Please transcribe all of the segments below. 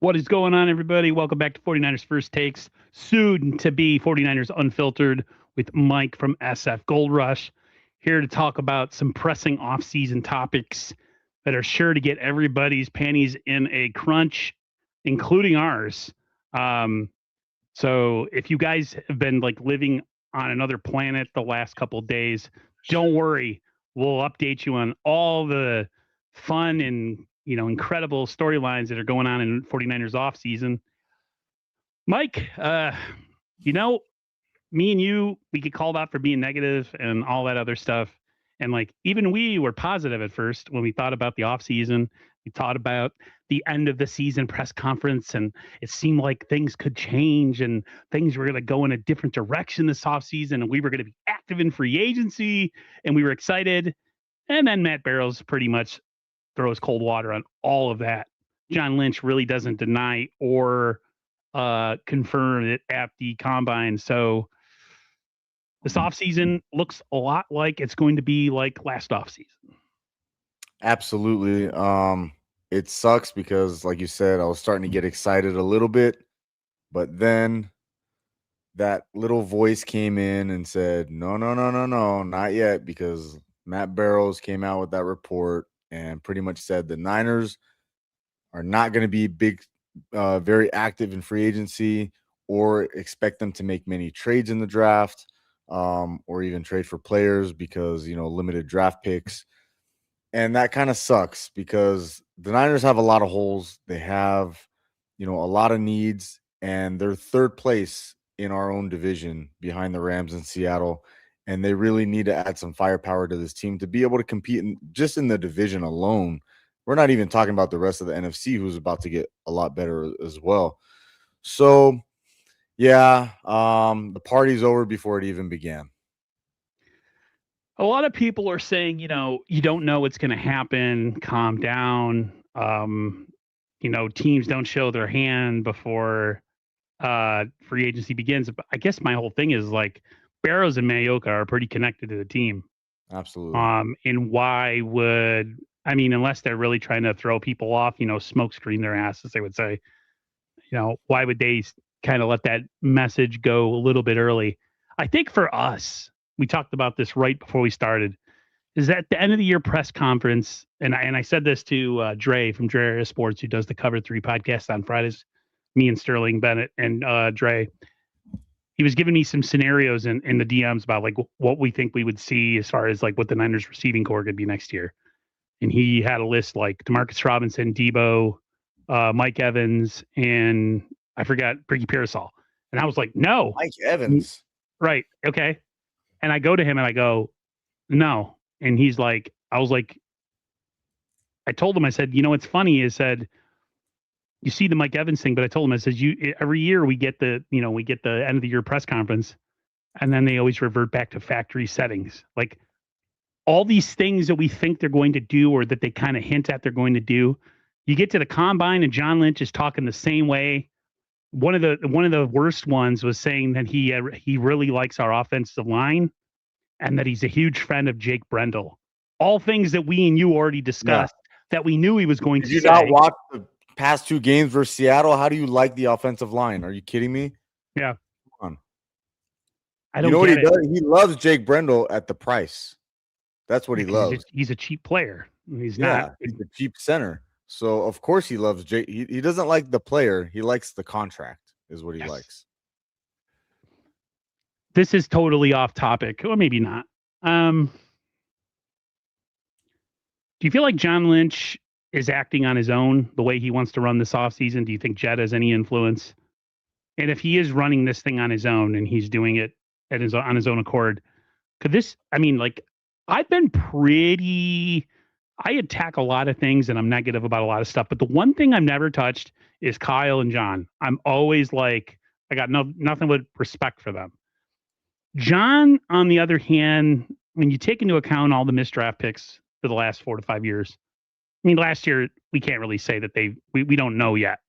What is going on, everybody? Welcome back to 49ers First Takes, soon to be 49ers Unfiltered with Mike from SF Gold Rush. Here to talk about some pressing offseason topics that are sure to get everybody's panties in a crunch, including ours. Um, so if you guys have been like living on another planet the last couple of days, don't worry. We'll update you on all the fun and incredible storylines that are going on in 49ers offseason. Mike, you know, me and you, we get called out for being negative and all that other stuff. And like even we were positive at first when we thought about the offseason. We thought about the end of the season press conference, and it seemed like things could change and things were going to go in a different direction this offseason, and we were going to be active in free agency, and we were excited. And then Matt Barrows pretty much throws cold water on all of that. John Lynch really doesn't deny or confirm it at the combine. So this offseason looks a lot like it's going to be like last offseason. Absolutely. It sucks because, like you said, I was starting to get excited a little bit, but then that little voice came in and said, no, no, no, no, no, not yet, because Matt Barrows came out with that report and pretty much said the Niners are not going to be very active in free agency or expect them to make many trades in the draft, or even trade for players because, limited draft picks. And that kind of sucks because the Niners have a lot of holes. They have, a lot of needs, and they're third place in our own division behind the Rams in Seattle. And they really need to add some firepower to this team to be able to compete just in the division alone. We're not even talking about the rest of the NFC, who's about to get a lot better as well. So, yeah, the party's over before it even began. A lot of people are saying, you don't know what's going to happen. Calm down. Teams don't show their hand before free agency begins. But I guess my whole thing is like Barrows and Mayoka are pretty connected to the team. Absolutely. And why would unless they're really trying to throw people off, smoke screen their asses, they would say, why would they kind of let that message go a little bit early? I think for us, we talked about this right before we started, is at the end of the year press conference, and I said this to Dre from Dre Area Sports, who does the Cover 3 podcast on Fridays, me and Sterling Bennett and Dre. He was giving me some scenarios in the DMs about like what we think we would see as far as like what the Niners receiving core could be next year. And he had a list like Demarcus Robinson, Debo, Mike Evans, and I forgot Ricky Pearsall. And I was like, no. Mike Evans. Right. Okay. And I go to him and I go, no. And he's like, I told him, I said, what's funny is said, you see the Mike Evans thing, but I told him, I said, every year we get the end of the year press conference, and then they always revert back to factory settings. Like all these things that we think they're going to do or that they kind of hint at they're going to do. You get to the combine and John Lynch is talking the same way. One of the worst ones was saying that he really likes our offensive line and that he's a huge fan of Jake Brendel. All things that we and you already discussed that we knew he was going to say. Did you not watch the past two games versus Seattle? How do you like the offensive line? Are you kidding me? Yeah. Come on. I don't what get he it. does? He loves Jake Brendel at the price. That's what he loves. He's a cheap player. He's not. He's a cheap center. So, of course, he loves Jake. He doesn't like the player. He likes the contract is what he likes. This is totally off topic, or maybe not. Do you feel like John Lynch is acting on his own the way he wants to run this offseason? Do you think Jed has any influence? And if he is running this thing on his own and he's doing it on his own accord, could this, I've been I attack a lot of things and I'm negative about a lot of stuff, but the one thing I've never touched is Kyle and John. I'm always like, I got nothing but respect for them. John, on the other hand, when you take into account all the missed draft picks for the last 4 to 5 years, last year, we can't really say that we don't know yet,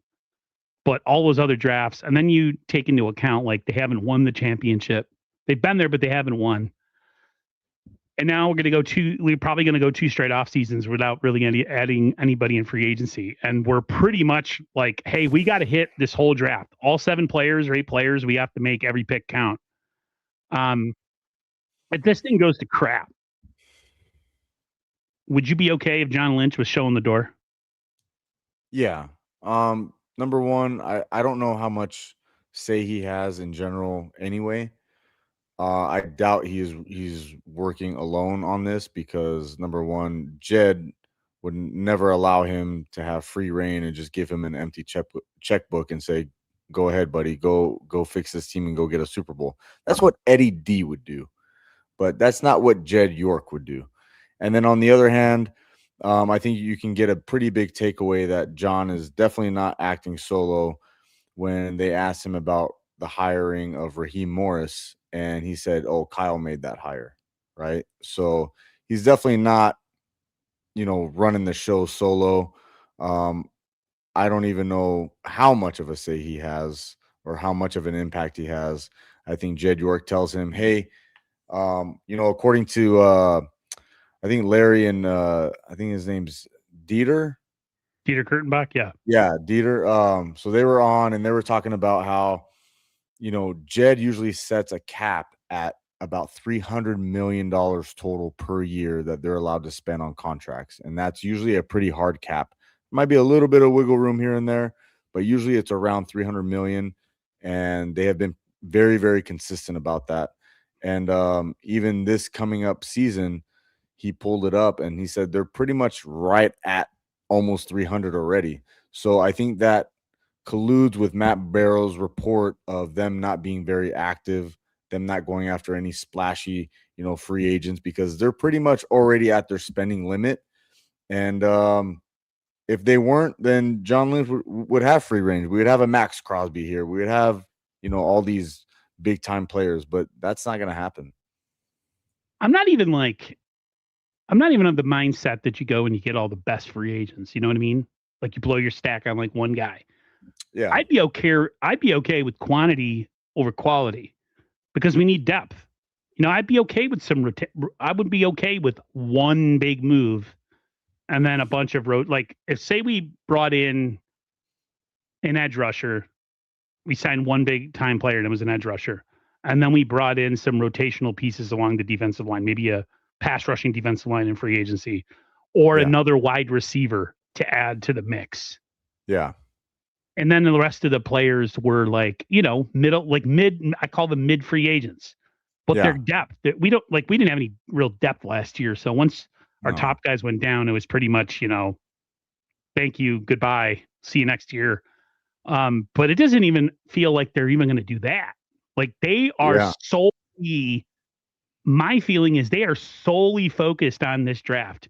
but all those other drafts, and then you take into account, like, they haven't won the championship. They've been there, but they haven't won. And now we're probably going to go 2 straight off seasons without really adding anybody in free agency. And we're pretty much like, hey, we got to hit this whole draft. All 7 players or 8 players, we have to make every pick count. If this thing goes to crap, would you be okay if John Lynch was showing the door? Yeah. Number one, I don't know how much say he has in general anyway. I doubt he's working alone on this because number one, Jed would never allow him to have free reign and just give him an empty checkbook and say, "Go ahead, buddy, go fix this team and go get a Super Bowl." That's what Eddie D would do, but that's not what Jed York would do. And then on the other hand, I think you can get a pretty big takeaway that John is definitely not acting solo when they asked him about the hiring of Raheem Morris, and he said, "Oh, Kyle made that hire," right? So he's definitely not, running the show solo. I don't even know how much of a say he has or how much of an impact he has. I think Jed York tells him, "Hey, according to I think Larry and I think his name's Dieter." Dieter Kurtenbach, yeah. Yeah, Dieter. So they were on and they were talking about how, Jed usually sets a cap at about $300 million total per year that they're allowed to spend on contracts. And that's usually a pretty hard cap. Might be a little bit of wiggle room here and there, but usually it's around 300 million. And they have been very, very consistent about that. And even this coming up season, he pulled it up and he said they're pretty much right at almost 300 already. So I think that colludes with Matt Barrow's report of them not being very active, them not going after any splashy, free agents because they're pretty much already at their spending limit. And if they weren't, then John Lynch would have free range. We would have a Max Crosby here. We would have, all these big time players, but that's not going to happen. I'm not even of the mindset that you go and you get all the best free agents. You know what I mean? Like you blow your stack on like one guy. Yeah. I'd be okay with quantity over quality because we need depth. I'd be okay with I would be okay with one big move and then a bunch of like if say we brought in an edge rusher, we signed one big time player and it was an edge rusher. And then we brought in some rotational pieces along the defensive line, maybe a pass rushing defensive line in free agency or another wide receiver to add to the mix. Yeah. And then the rest of the players were like, mid, I call them mid free agents, but their depth that we didn't have any real depth last year. So once our top guys went down, it was pretty much, thank you, goodbye, see you next year. But it doesn't even feel like they're even going to do that. Like they are solely, my feeling is they are solely focused on this draft.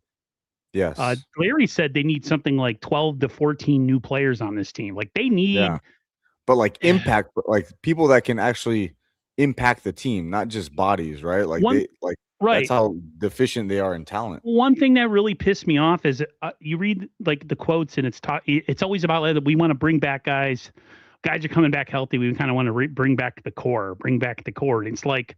Yes. Larry said they need something like 12 to 14 new players on this team. Like they need, but like impact, like people that can actually impact the team, not just bodies, right? Like that's how deficient they are in talent. One thing that really pissed me off is you read like the quotes and it's always about like, we want to bring back guys. Guys are coming back healthy. We kind of want to bring back the core. And it's like,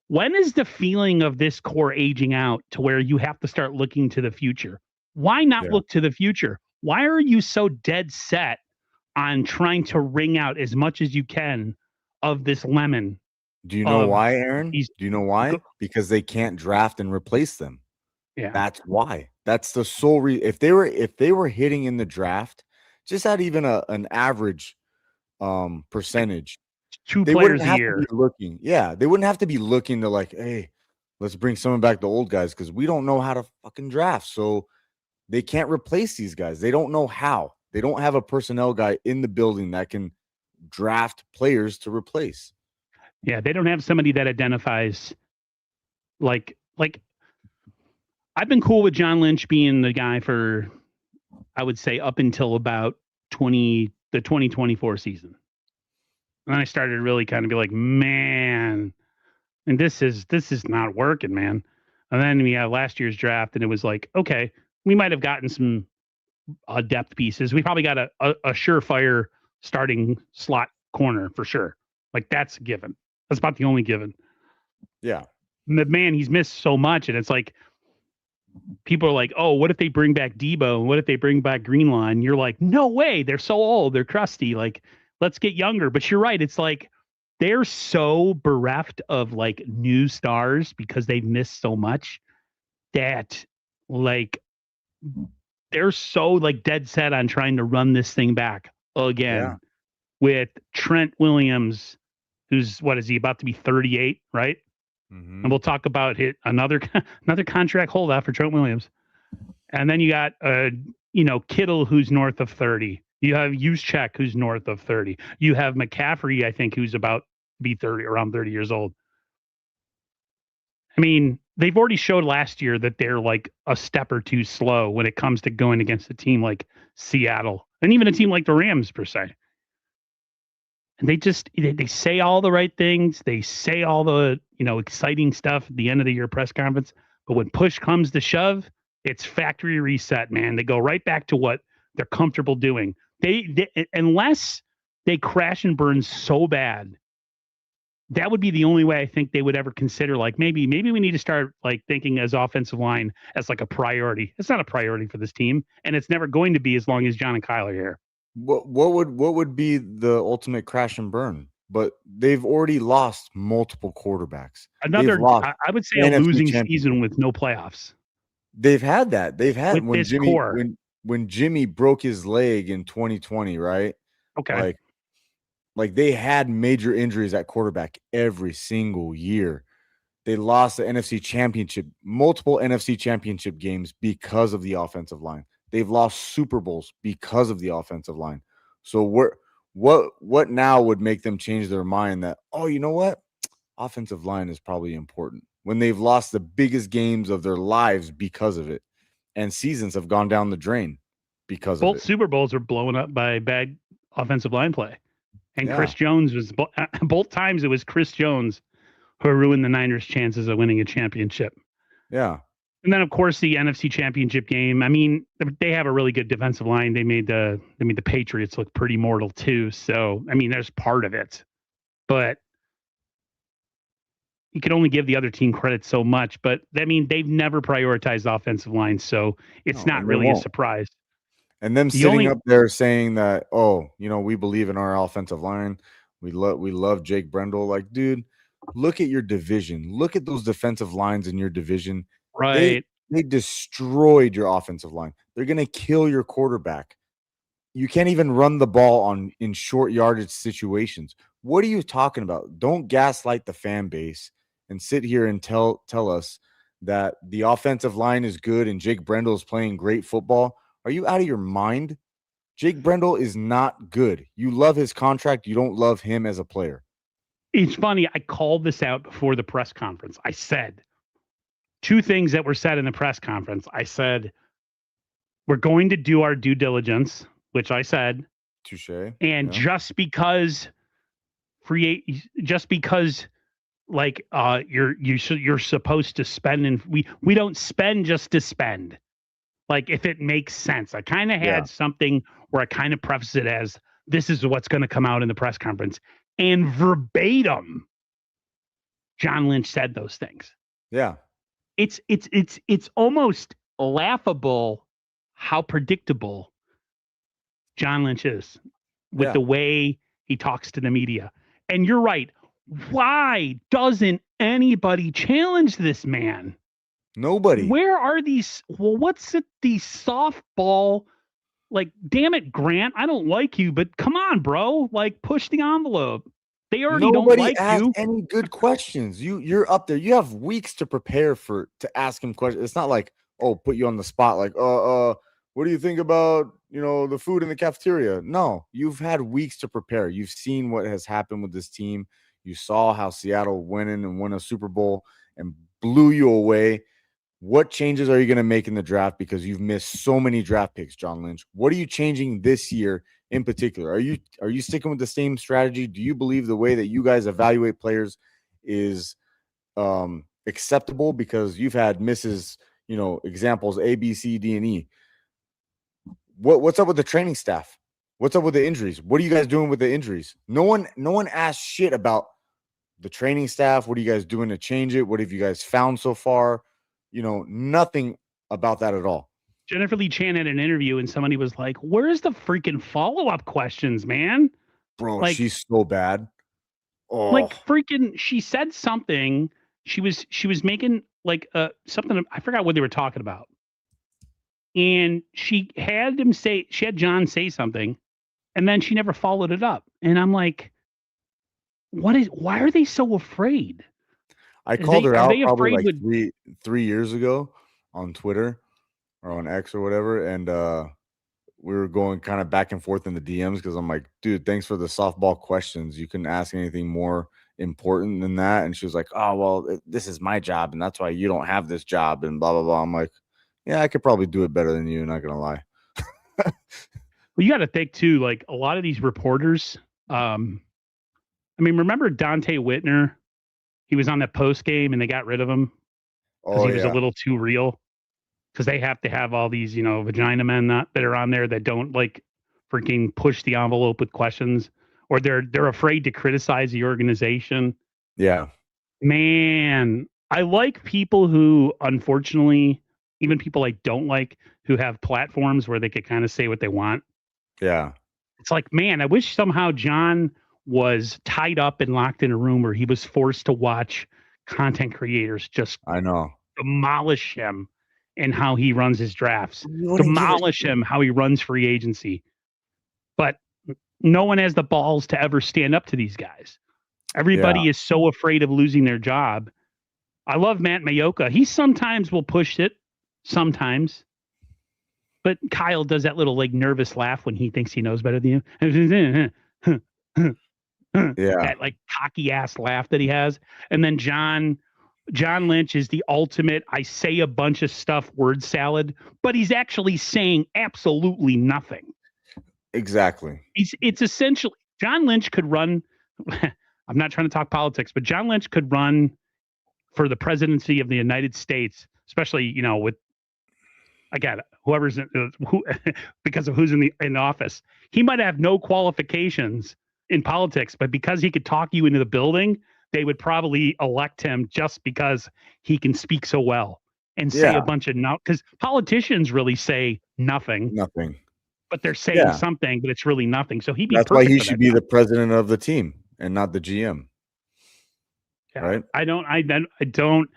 when is the feeling of this core aging out to where you have to start looking to the future? Why not look to the future? Why are you so dead set on trying to wring out as much as you can of this lemon? Do you know why, Aaron? Do you know why? Because they can't draft and replace them. Yeah. That's why. That's the sole reason. If they were hitting in the draft, just at even an average percentage, 2 players a year. They wouldn't have to be looking to like, hey, let's bring someone back, the old guys, because we don't know how to fucking draft. So they can't replace these guys. They don't know how. They don't have a personnel guy in the building that can draft players to replace. Yeah, they don't have somebody that identifies like I've been cool with John Lynch being the guy for, I would say, up until about the 2024 season. And then I started really kind of be like, man, and this is not working, man. And then we had last year's draft, and it was like, okay, we might have gotten some depth pieces. We probably got a surefire starting slot corner for sure. Like that's a given. That's about the only given. Yeah. Man, he's missed so much, and it's like people are like, "Oh, what if they bring back Debo? What if they bring back Greenlaw?" And you're like, "No way! They're so old. They're crusty. Like, let's get younger." But you're right. It's like they're so bereft of like new stars because they've missed so much that like they're so like dead set on trying to run this thing back Yeah. again with Trent Williams, who's what is he about to be 38, right? And Mm-hmm. we'll talk about another another contract holdout for Trent Williams. And then you got Kittle, who's north of 30. You have Juszczyk, who's north of 30. You have McCaffrey, I think, who's about to be 30, around 30 years old. I mean, they've already showed last year that they're like a step or two slow when it comes to going against a team like Seattle and even a team like the Rams per se. And they say all the right things. They say all the, exciting stuff at the end of the year press conference. But when push comes to shove, it's factory reset, man. They go right back to what they're comfortable doing. They unless they crash and burn so bad, that would be the only way I think they would ever consider like maybe we need to start like thinking as offensive line as like a priority. It's not a priority for this team, and it's never going to be as long as John and Kyle are here. What would be the ultimate crash and burn? But they've already lost multiple quarterbacks. They've Another, lost I would say, a NFC losing season championship. with no playoffs They've had that. They've had with this core. when Jimmy broke his leg in 2020, right? Okay. Like they had major injuries at quarterback every single year. They lost the NFC championship, multiple NFC championship games because of the offensive line. They've lost Super Bowls because of the offensive line. So what now would make them change their mind that, oh, you know what? Offensive line is probably important when they've lost the biggest games of their lives because of it. And seasons have gone down the drain because of Both it. Super Bowls are blown up by bad offensive line play. And Yeah. Chris Jones was both times it was Chris Jones who ruined the Niners' chances of winning a championship. Yeah. And then, of course, the NFC Championship game. I mean, they have a really good defensive line. They made the Patriots look pretty mortal too. So, I mean, there's part of it, but you can only give the other team credit so much. But I mean, they've never prioritized the offensive line, so it's No, not and they really a won't. surprise. And them The sitting only up there saying that, oh, we believe in our offensive line. We love Jake Brendel. Like, dude, look at your division. Look at those defensive lines in your division. They right. they destroyed your offensive line. They're gonna kill your quarterback. You can't even run the ball in short yardage situations. What are you talking about? Don't gaslight the fan base and sit here and tell us that the offensive line is good and Jake Brendel is playing great football. Are you out of your mind? Jake Brendel is not good. You love his contract. You don't love him as a player. It's funny. I called this out before the press conference. I said two things that were said in the press conference. I said, we're going to do our due diligence, which I said. Touche. And Yeah. just because like you're supposed to spend, and we don't spend just to spend. Like if it makes sense. I kind of Yeah. had something where I kind of preface it as this is what's going to come out in the press conference. And verbatim, John Lynch said those things. Yeah. It's almost laughable how predictable John Lynch is with Yeah. the way he talks to the media. And you're right. Why doesn't anybody challenge this man? Nobody. Where are these? Well, what's it? These softball, like, damn it, Grant. I don't like you, but come on, bro. Like, push the envelope. They already don't Nobody like asked you. any good questions. You're up there. You have weeks to prepare to ask him questions. It's not like, oh, put you on the spot, like, what do you think about the food in the cafeteria? No, you've had weeks to prepare. You've seen what has happened with this team. You saw how Seattle went in and won a Super Bowl and blew you away. What changes are you going to make in the draft because you've missed so many draft picks, John Lynch? What are you changing this year in particular? Are you sticking with the same strategy? Do you believe the way that you guys evaluate players is acceptable? Because you've had misses, examples A, B, C, D, and E. What's up with the training staff? What's up with the injuries? What are you guys doing with the injuries? No one asked shit about the training staff? What are you guys doing to change it? What have you guys found so far? Nothing about that at all. Jennifer Lee Chan had an interview and somebody was like, "Where's the freaking follow-up questions, man?" Bro, Like, she's so bad. Oh, like freaking, she said something. She was making like something. I forgot what they were talking about, and she had John say something, and then she never followed it up. And I'm like, why are they so afraid? I called her out probably afraid like 3 years ago on Twitter or on X or whatever, and we were going kind of back and forth in the DMs because I'm like, dude, thanks for the softball questions. You couldn't ask anything more important than that. And she was like, oh, well, this is my job, and that's why you don't have this job, and blah, blah, blah. I'm like, yeah, I could probably do it better than you, not gonna lie. Well, you got to think too, like a lot of these reporters. I mean, remember Dante Whitner? He was on that post game and they got rid of him because he was a little too real. Because they have to have all these, vagina men that are on there that don't like freaking push the envelope with questions, or they're afraid to criticize the organization. Yeah, man, I like people who, unfortunately, even people I don't like, who have platforms where they could kind of say what they want. Yeah, it's like, man, I wish somehow John was tied up and locked in a room where he was forced to watch content creators just demolish him and how he runs his drafts, demolish him how he runs free agency. But no one has the balls to ever stand up to these guys. Everybody is so afraid of losing their job. I love Matt Mayoka. He sometimes will push it, sometimes. But Kyle does that little like nervous laugh when he thinks he knows better than you. That like cocky ass laugh that he has. And then John Lynch is the ultimate, I say a bunch of stuff word salad, but he's actually saying absolutely nothing. Exactly. It's essentially, John Lynch could run. I'm not trying to talk politics, but John Lynch could run for the presidency of the United States, especially, with, again, whoever's because of who's in office. He might have no qualifications in politics, but because he could talk you into the building, they would probably elect him just because he can speak so well and say a bunch of because politicians really say nothing, but they're saying something, but it's really nothing. So that's why he should be the president of the team and not the GM. Yeah, right? I don't.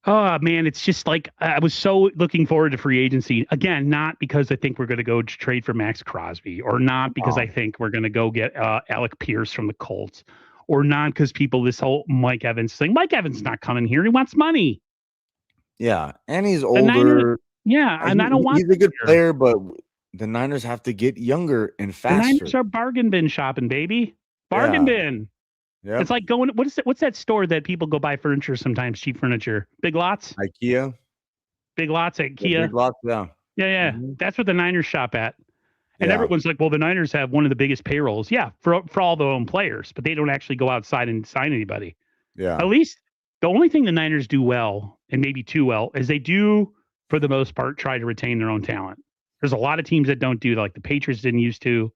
Oh man, it's just like I was so looking forward to free agency again, not because I think we're going to go trade for Max Crosby, or not because I think we're going to go get Alec Pierce from the Colts, or not because this whole Mike Evans thing. Mike Evans not coming here; he wants money. Yeah, and he's older. And I don't want. He's a good player, but the Niners have to get younger and faster. The Niners are bargain bin shopping, baby. Bargain bin. Yep. It's like going. What's that store that people go buy furniture sometimes? Cheap furniture. Big Lots. IKEA. Big Lots at IKEA. Big Lots. Yeah. Yeah. Mm-hmm. That's what the Niners shop at. And everyone's like, well, the Niners have one of the biggest payrolls. Yeah, for all their own players, but they don't actually go outside and sign anybody. Yeah. At least the only thing the Niners do well, and maybe too well, is they do, for the most part, try to retain their own talent. There's a lot of teams that don't do that, like the Patriots didn't used to.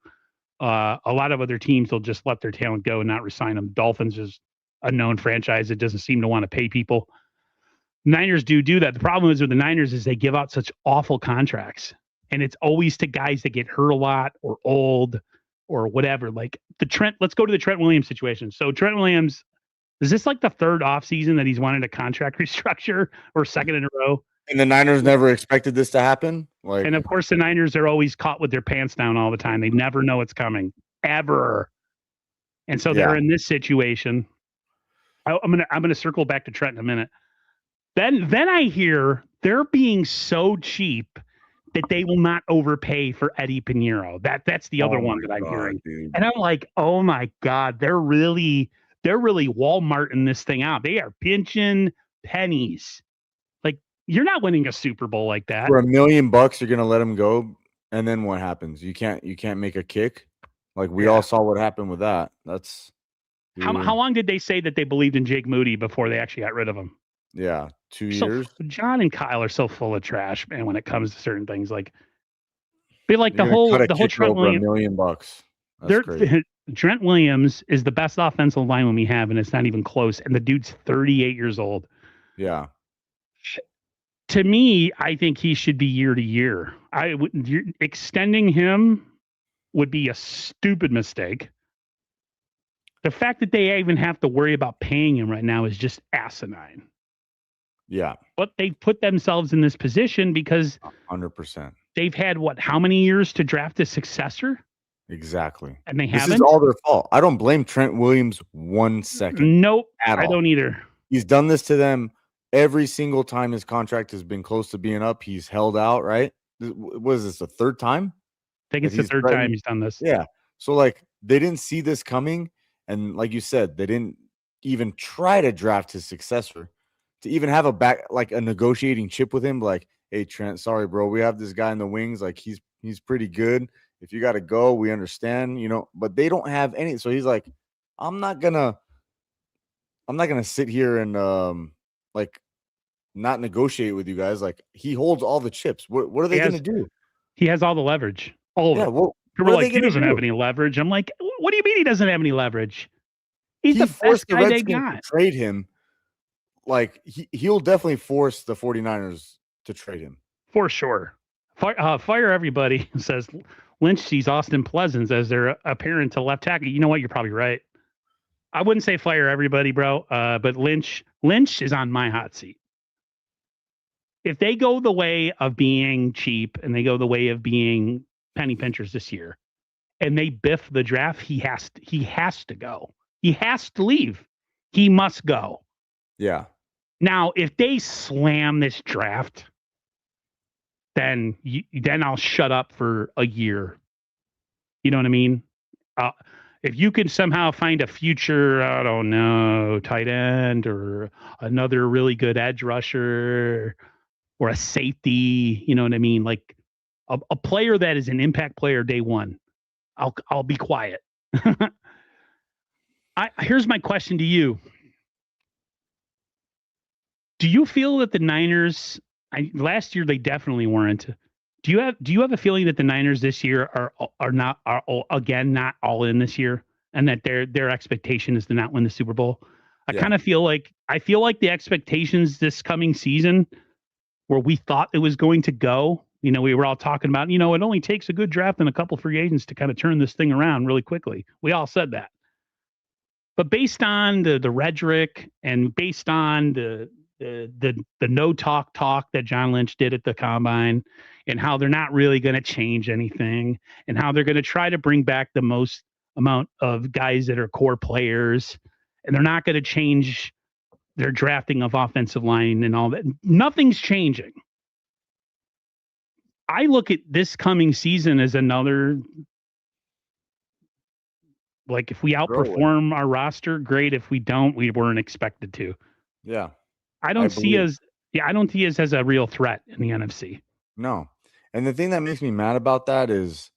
A lot of other teams will just let their talent go and not resign them. Dolphins is a known franchise that doesn't seem to want to pay people. Niners do that. The problem is with the Niners is they give out such awful contracts, and it's always to guys that get hurt a lot or old or whatever. Like let's go to the Trent Williams situation. So Trent Williams, is this like the third offseason that he's wanted a contract restructure, or second in a row? And the Niners never expected this to happen. And of course, the Niners are always caught with their pants down all the time. They never know it's coming, ever. And so they're in this situation. I'm gonna circle back to Trent in a minute. Then I hear they're being so cheap that they will not overpay for Eddie Pinheiro. That's the other one that I'm hearing. Dude. And I'm like, oh my God, they're really Walmarting this thing out. They are pinching pennies. You're not winning a Super Bowl like that. For $1 million, you're gonna let him go, and then what happens? You can't make a kick. Like we all saw what happened with that. That's how long did they say that they believed in Jake Moody before they actually got rid of him? Yeah, 2 years. John and Kyle are so full of trash, man. When it comes to certain things, the whole Trent Williams, $1 million. That's crazy. Trent Williams is the best offensive lineman we have, and it's not even close. And the dude's 38 years old. Yeah. To me, I think he should be year to year. Extending him would be a stupid mistake. The fact that they even have to worry about paying him right now is just asinine. Yeah. But they put themselves in this position because 100%. they've had how many years to draft a successor? Exactly. And they This haven't. is all their fault. I don't blame Trent Williams 1 second. Nope. At all. I don't either. He's done this to them every single time his contract has been close to being up. He's held out, right? What is this, the third time? I think it's the third time he's done this. Yeah. So, like, they didn't see this coming. And like you said, they didn't even try to draft his successor to even have a negotiating chip with him. Like, hey, Trent, sorry, bro. We have this guy in the wings. Like, he's pretty good. If you got to go, we understand, but they don't have any. So he's like, I'm not gonna sit here and not negotiate with you guys. Like, he holds all the chips. What are they gonna do? He has all the leverage. All of it. Well, we're like, he doesn't have any leverage. I'm like, what do you mean he doesn't have any leverage? He's the best guy they got. To trade him. Like, he'll definitely force the 49ers to trade him. For sure. Fire everybody, says Lynch sees Austin Pleasants as their apparent to left tackle. You know what? You're probably right. I wouldn't say fire everybody, bro. But Lynch is on my hot seat. If they go the way of being cheap and they go the way of being penny pinchers this year, and they biff the draft, he has to go. He has to leave. He must go. Yeah. Now, if they slam this draft, then I'll shut up for a year. You know what I mean? If you can somehow find a future, I don't know, tight end or another really good edge rusher or a safety, you know what I mean? Like a player that is an impact player day one, I'll be quiet. Here's my question to you. Do you feel that the Niners, last year they definitely weren't. Do you have a feeling that the Niners this year are not all in this year, and that their expectation is to not win the Super Bowl? I kind of feel like the expectations this coming season, where we thought it was going to go, we were all talking about, it only takes a good draft and a couple free agents to kind of turn this thing around really quickly. We all said that, but based on the rhetoric and based on the no talk that John Lynch did at the combine, and how they're not really going to change anything, and how they're going to try to bring back the most amount of guys that are core players, and they're not going to change their drafting of offensive line and all that. Nothing's changing. I look at this coming season as another, like, if we outperform our roster, great. If we don't, we weren't expected to. Yeah. I don't see us as a real threat in the NFC. No. And the thing that makes me mad about that is,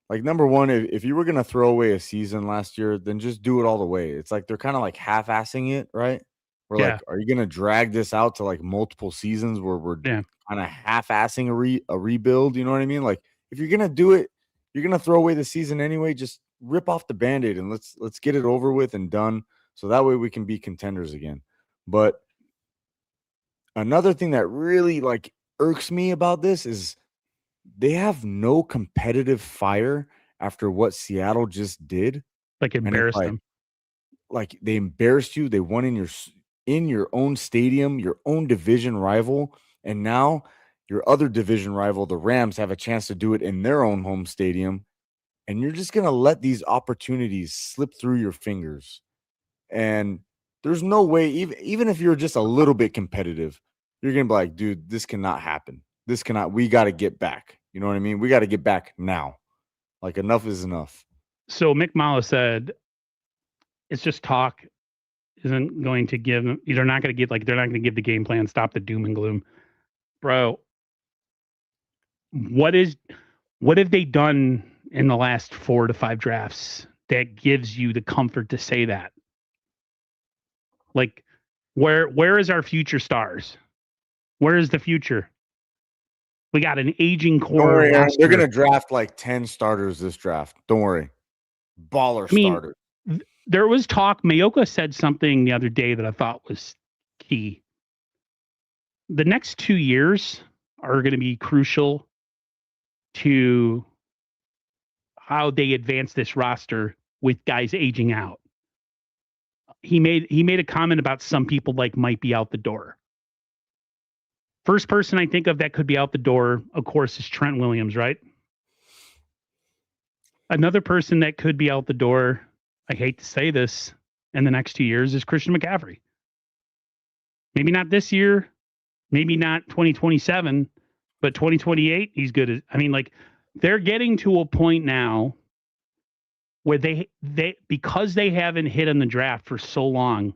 like, number one, if you were going to throw away a season last year, then just do it all the way. It's like they're kind of like half-assing it, right? We're like, are you going to drag this out to like multiple seasons where we're kind of half-assing a rebuild? You know what I mean? Like, if you're going to do it, you're going to throw away the season anyway, just rip off the Band-Aid and let's get it over with and done. So that way we can be contenders again. But another thing that really like irks me about this is they have no competitive fire after what Seattle just did. Like, embarrassed them. Like, they embarrassed you. They won in your own stadium, your own division rival, and now your other division rival, the Rams, have a chance to do it in their own home stadium, and you're just going to let these opportunities slip through your fingers. And there's no way, even if you're just a little bit competitive, you're going to be like, dude, this cannot happen. We got to get back. You know what I mean? We got to get back now. Like, enough is enough. So Mick Mala said, it's just talk. Isn't going to give, they're not going to give the game plan, stop the doom and gloom. Bro, what have they done in the last 4 to 5 drafts that gives you the comfort to say that? Like, where is our future stars? Where is the future? We got an aging core. Don't worry, they're going to draft like 10 starters this draft. Don't worry. baller I mean, starter. there was talk. Mayoka said something the other day that I thought was key. The next 2 years are going to be crucial to how they advance this roster with guys aging out. He made a comment about some people might be out the door. First person I think of that could be out the door, of course, is Trent Williams, right? Another person that could be out the door, I hate to say this, in the next 2 years is Christian McCaffrey. Maybe not this year, maybe not 2027, but 2028, he's good. They're getting to a point now where they because they haven't hit in the draft for so long,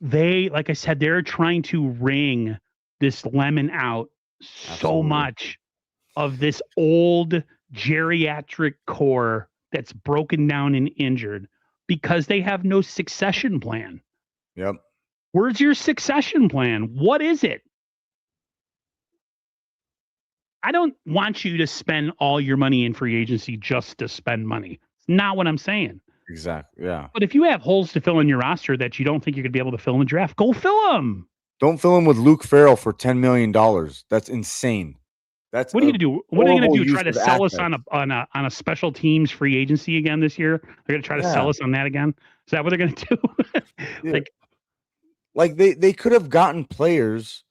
like I said, they're trying to wring this lemon out so much of this old geriatric core that's broken down and injured because they have no succession plan. Yep. Where's your succession plan? What is it? I don't want you to spend all your money in free agency just to spend money. It's not what I'm saying. Exactly. Yeah. But if you have holes to fill in your roster that you don't think you're going to be able to fill in the draft, go fill them. Don't fill them with Luke Farrell for $10 million. That's insane. That's what are you going to do? What are they going to do? Try to sell us on a special teams free agency again this year? They're going to try to sell us on that again. Is that what they're going to do? Like they could have gotten players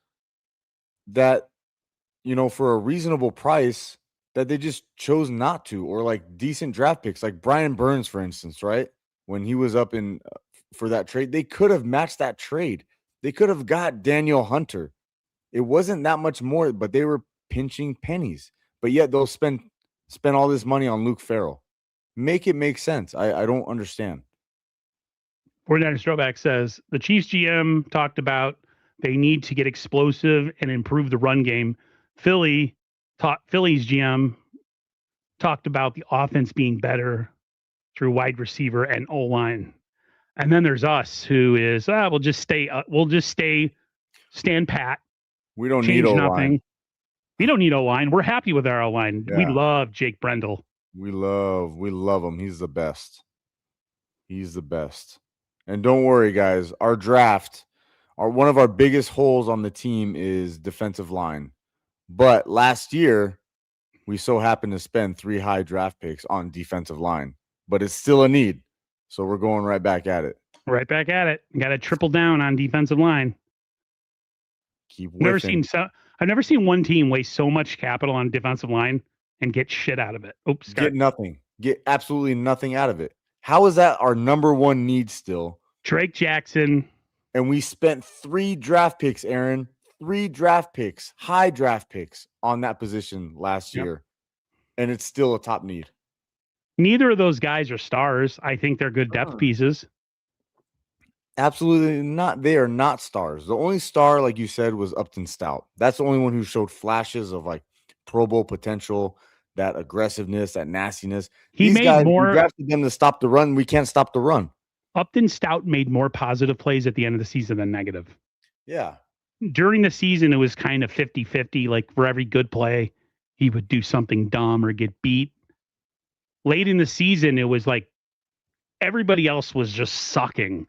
that, for a reasonable price that they just chose not to, or like decent draft picks, like Brian Burns, for instance, right? When he was up in for that trade, they could have matched that trade. They could have got Daniel Hunter. It wasn't that much more, but they were pinching pennies. But yet they'll spend all this money on Luke Farrell. Make it make sense. I don't understand. 49ers Throwback says the Chiefs GM talked about they need to get explosive and improve the run game. Philly's GM talked about the offense being better through wide receiver and O-line. And then there's us, who is we'll just stand pat. We don't need O-line. Nothing. We don't need O-line. We're happy with our O-line. Yeah. We love Jake Brendel. We love him. He's the best. And don't worry, guys. Our draft, one of our biggest holes on the team is defensive line. But last year, we so happened to spend 3 high draft picks on defensive line. But it's still a need. So we're going right back at it. Right back at it. Got to triple down on defensive line. Keep whiffing. I've never seen one team waste so much capital on defensive line and get shit out of it. Oops. Get nothing. Get absolutely nothing out of it. How is that our number one need still? Drake Jackson. And we spent 3 draft picks, Aaron. 3 draft picks, high draft picks on that position last year. And it's still a top need. Neither of those guys are stars. I think they're good depth pieces. Absolutely not. They are not stars. The only star, like you said, was Upton Stout. That's the only one who showed flashes of like Pro Bowl potential, that aggressiveness, that nastiness. We drafted them to stop the run. We can't stop the run. Upton Stout made more positive plays at the end of the season than negative. Yeah. During the season, it was kind of 50-50. Like for every good play, he would do something dumb or get beat. Late in the season, it was like everybody else was just sucking.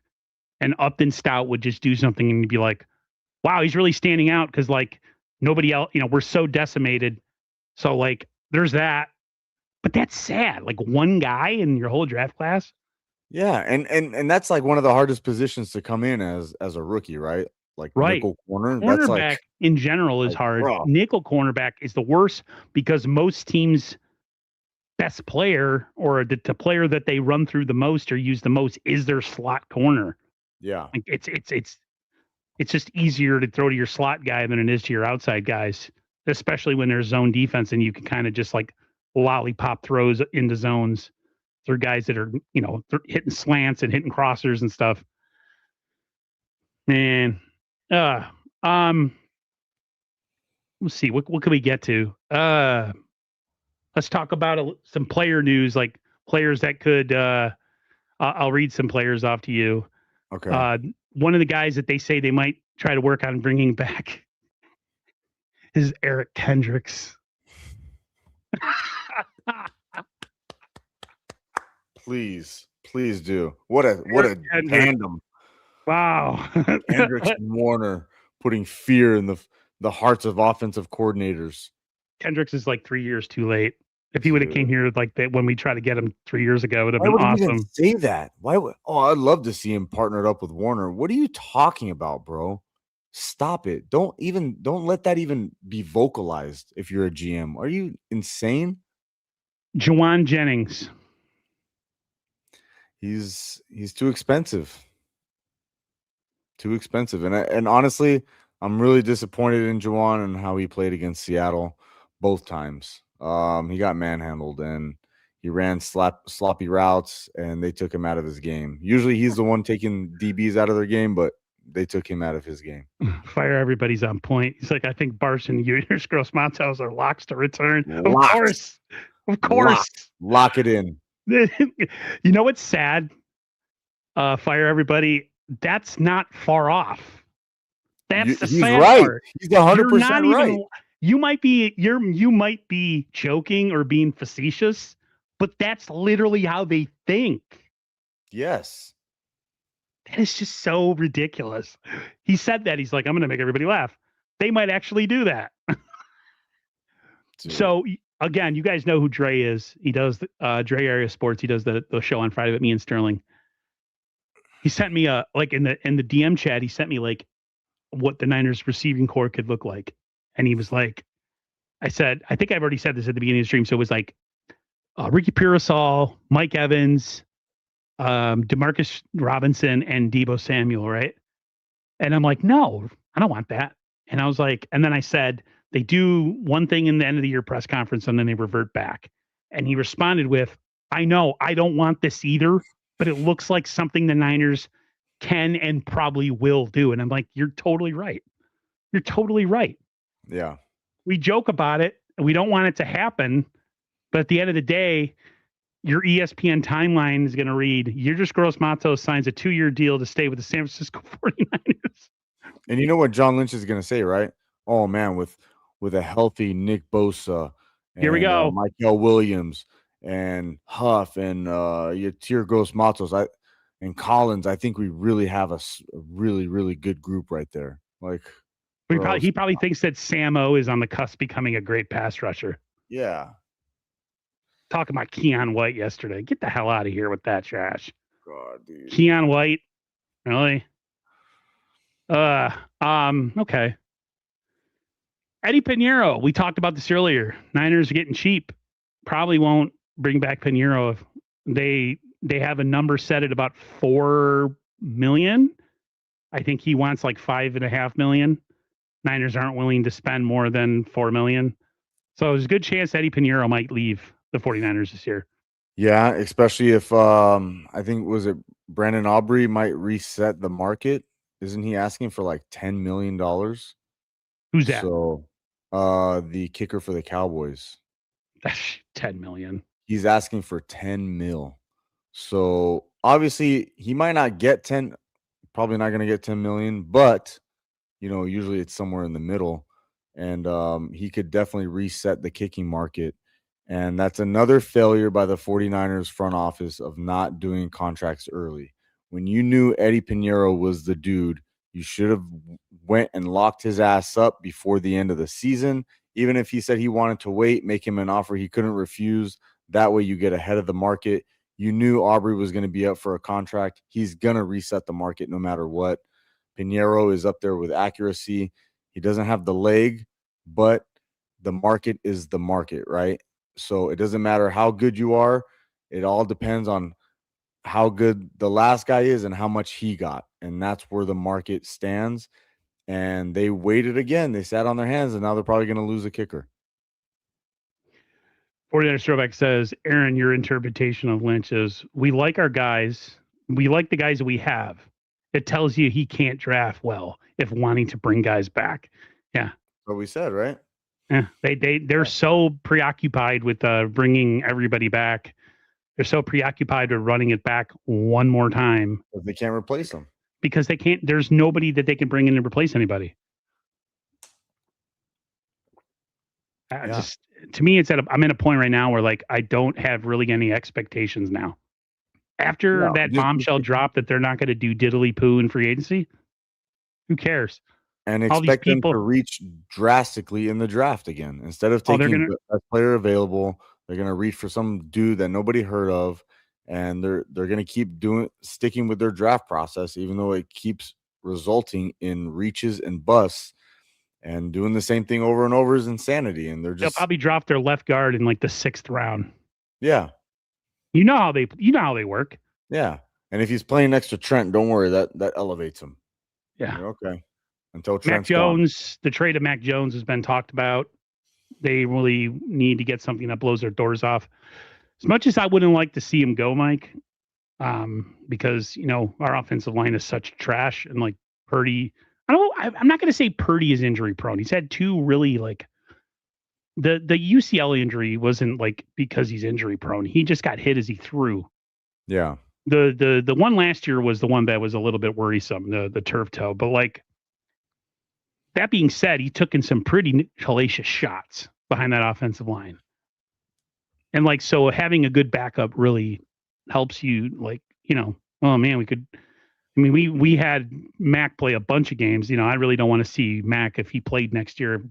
And Upton Stout would just do something and you'd be like, wow, he's really standing out because like nobody else, we're so decimated. So like there's that. But that's sad. Like one guy in your whole draft class. Yeah, and that's like one of the hardest positions to come in as a rookie, right? Like nickel corner. Cornerback in general is hard. Rough. Nickel cornerback is the worst because most teams' best player or the player that they run through the most or use the most is their slot corner. Yeah, like it's just easier to throw to your slot guy than it is to your outside guys, especially when there's zone defense and you can kind of just like lollipop throws into zones. They're guys that are they're hitting slants and hitting crossers and stuff. Man, let's see what can we get to. Let's talk about some player news, like players that could. I'll read some players off to you. Okay. One of the guys that they say they might try to work on bringing back is Eric Kendricks. Please do. What a Eric Kendricks. tandem. Wow. Hendricks and Warner putting fear in the hearts of offensive coordinators. Kendricks is like 3 years too late. If he would have came Dude. here like that when we tried to get him 3 years ago, it would have Why been would he even awesome. say that? Why would? Oh, I'd love to see him partnered up with Warner. What are you talking about, bro? Stop it. Don't let that even be vocalized if you're a GM. Are you insane? Juwan Jennings. He's too expensive. Too expensive. And honestly, I'm really disappointed in Juwan and how he played against Seattle both times. He got manhandled and he ran sloppy routes and they took him out of his game. Usually he's the one taking DBs out of their game, but they took him out of his game. Fire everybody's on point. He's like, I think Barsh and Juniors Gross Matos are locks to return. Locked. Of course. Lock it in. You know what's sad? Fire everybody. That's not far off. That's the sad part. He's 100% right. You might be joking or being facetious, but that's literally how they think. Yes. That is just so ridiculous. He said that. He's like, I'm going to make everybody laugh. They might actually do that. So, again, you guys know who Dre is. He does Dre Area Sports. He does the show on Friday with me and Sterling. He sent me in the DM chat, he sent me like what the Niners receiving core could look like. And he was like, I think I've already said this at the beginning of the stream. So it was like Ricky Pearsall, Mike Evans, Demarcus Robinson, and Deebo Samuel, right? And I'm like, no, I don't want that. And I was like, and then I said, they do one thing in the end of the year press conference and then they revert back. And he responded with, I know, I don't want this either, but it looks like something the Niners can and probably will do. And I'm like, you're totally right. You're totally right. Yeah. We joke about it and we don't want it to happen. But at the end of the day, your ESPN timeline is going to read, Yurgis Gross Matos signs a 2-year deal to stay with the San Francisco 49ers. And you know what John Lynch is going to say, right? Oh, man, with a healthy Nick Bosa. And, here we go. Michael Williams and Huff and Yatir Gross Matos and Collins, I think we really have a really, really good group right there. Like, he probably thinks that Samo is on the cusp becoming a great pass rusher. Yeah. Talking about Keon White yesterday. Get the hell out of here with that trash. God, dude. Keon White, really? Okay. Eddie Pinheiro, we talked about this earlier. Niners are getting cheap. Probably won't bring back Pinheiro if they have a number set at about $4 million. I think he wants like $5.5 million. Niners aren't willing to spend more than $4 million. So there's a good chance Eddie Pinheiro might leave the 49ers this year. Yeah, especially if I think Brandon Aubrey might reset the market. Isn't he asking for like $10 million? Who's that? So the kicker for the Cowboys. That's $10 million. He's asking for 10 mil. So obviously he might not get 10, probably not going to get 10 million, but usually it's somewhere in the middle. And he could definitely reset the kicking market. And that's another failure by the 49ers front office of not doing contracts early. When you knew Eddie Pinheiro was the dude, you should have went and locked his ass up before the end of the season. Even if he said he wanted to wait, make him an offer he couldn't refuse. That way you get ahead of the market. You knew Aubrey was going to be up for a contract. He's going to reset the market no matter what. Pinheiro is up there with accuracy. He doesn't have the leg, but the market is the market, right? So it doesn't matter how good you are. It all depends on how good the last guy is and how much he got. And that's where the market stands. And they waited again. They sat on their hands, and now they're probably going to lose a kicker. 49ers Throwback says, Aaron, your interpretation of Lynch is, we like our guys. We like the guys that we have. It tells you he can't draft well if wanting to bring guys back. Yeah. What we said, right? Yeah. They're so preoccupied with bringing everybody back. They're so preoccupied with running it back one more time. But they can't replace them. Because they can't. There's nobody that they can bring in and replace anybody. To me, I'm at a point right now where like I don't have really any expectations now. After No, that bombshell drop that they're not going to do diddly poo in free agency, who cares? and All these expect them to people, reach drastically in the draft again. Instead of they're taking going to, the best player available, they're going to reach for some dude that nobody heard of, and they're going to keep sticking with their draft process, even though it keeps resulting in reaches and busts. And doing the same thing over and over is insanity. And they'll probably drop their left guard in like the 6th round. Yeah. You know how they work. Yeah. And if he's playing next to Trent, don't worry, that elevates him. Yeah. You're okay. Until Mac Trent's Jones, the trade of Mac Jones has been talked about. They really need to get something that blows their doors off. As much as I wouldn't like to see him go, Mike, because our offensive line is such trash, and like Purdy, I'm not going to say Purdy is injury prone. He's had 2 really like the UCL injury wasn't like because he's injury prone. He just got hit as he threw. Yeah. The one last year was the one that was a little bit worrisome, the turf toe. But like that being said, he took in some pretty hellacious shots behind that offensive line. And like, so having a good backup really helps you, like, oh man, we had Mac play a bunch of games. I really don't want to see Mac, if he played next year,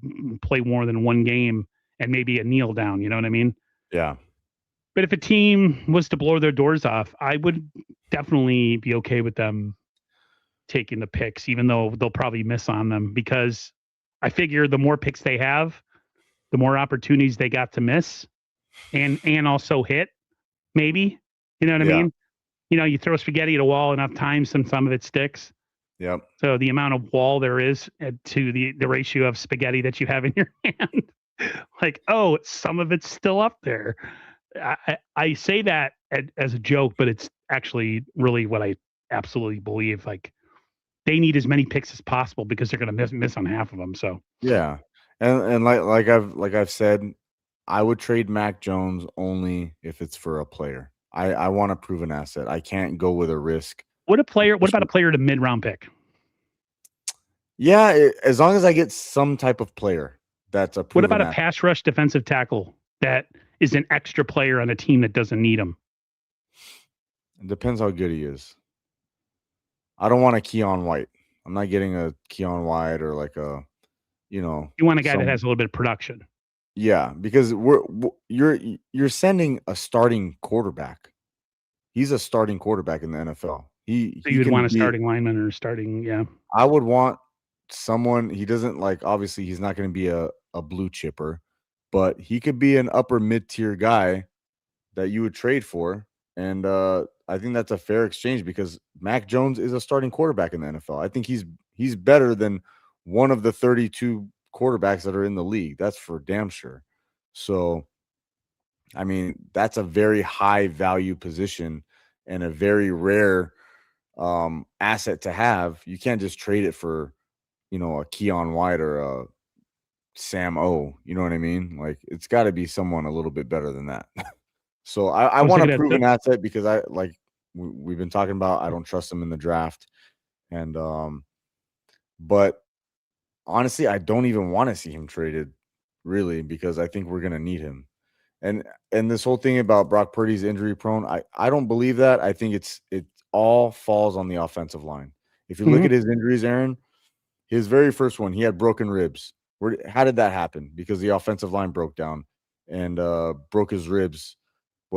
play more than one game and maybe a kneel down. You know what I mean? Yeah. But if a team was to blow their doors off, I would definitely be okay with them taking the picks, even though they'll probably miss on them, because I figure the more picks they have, the more opportunities they got to miss and also hit, maybe. You know what I mean? You throw spaghetti at a wall enough times and some of it sticks. Yep. So the amount of wall there is to the ratio of spaghetti that you have in your hand, like, oh, some of it's still up there. I say that as a joke, but it's actually really what I absolutely believe. Like, they need as many picks as possible because they're going to miss on half of them. So yeah, and like I've said, I would trade Mac Jones only if it's for a player. I want a proven asset. I can't go with a risk. What about a player to mid-round pick? Yeah, as long as I get some type of player that's a proven. What about a pass rush defensive tackle that is an extra player on a team that doesn't need him? It depends how good he is. I don't want a Keon White. I'm not getting a Keon White or like a, you want a guy that has a little bit of production. Yeah, because you're sending a starting quarterback. He's a starting quarterback in the NFL. So you would want a starting lineman or starting, yeah. I would want someone. He doesn't like. Obviously, he's not going to be a blue chipper, but he could be an upper mid-tier guy that you would trade for. And I think that's a fair exchange because Mac Jones is a starting quarterback in the NFL. I think he's better than one of the 32 quarterbacks that are in the league. That's for damn sure. So, I mean, that's a very high value position and a very rare asset to have. You can't just trade it for, a Keon White or a Sam O. You know what I mean? Like, it's got to be someone a little bit better than that. So I want a proven asset because we've been talking about, I don't trust him in the draft. And but honestly, I don't even want to see him traded really because I think we're going to need him. And this whole thing about Brock Purdy's injury prone, I don't believe that. I think it all falls on the offensive line. If you look at his injuries, Aaron, his very first one, he had broken ribs. How did that happen? Because the offensive line broke down and broke his ribs.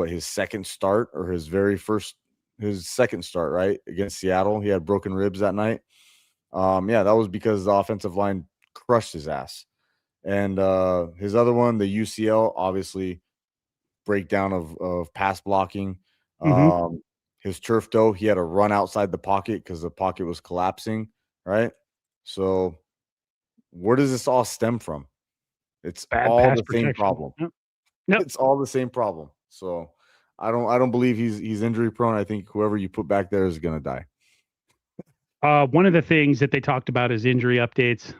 His second start or his second start, right? Against Seattle. He had broken ribs that night. Yeah, that was because the offensive line crushed his ass. And his other one, the UCL, obviously breakdown of pass blocking. His turf toe, he had to run outside the pocket because the pocket was collapsing, right? So where does this all stem from? It's all the same problem. Yep. It's all the same problem. So I don't believe he's injury prone. I think whoever you put back there is going to die. One of the things that they talked about is injury updates.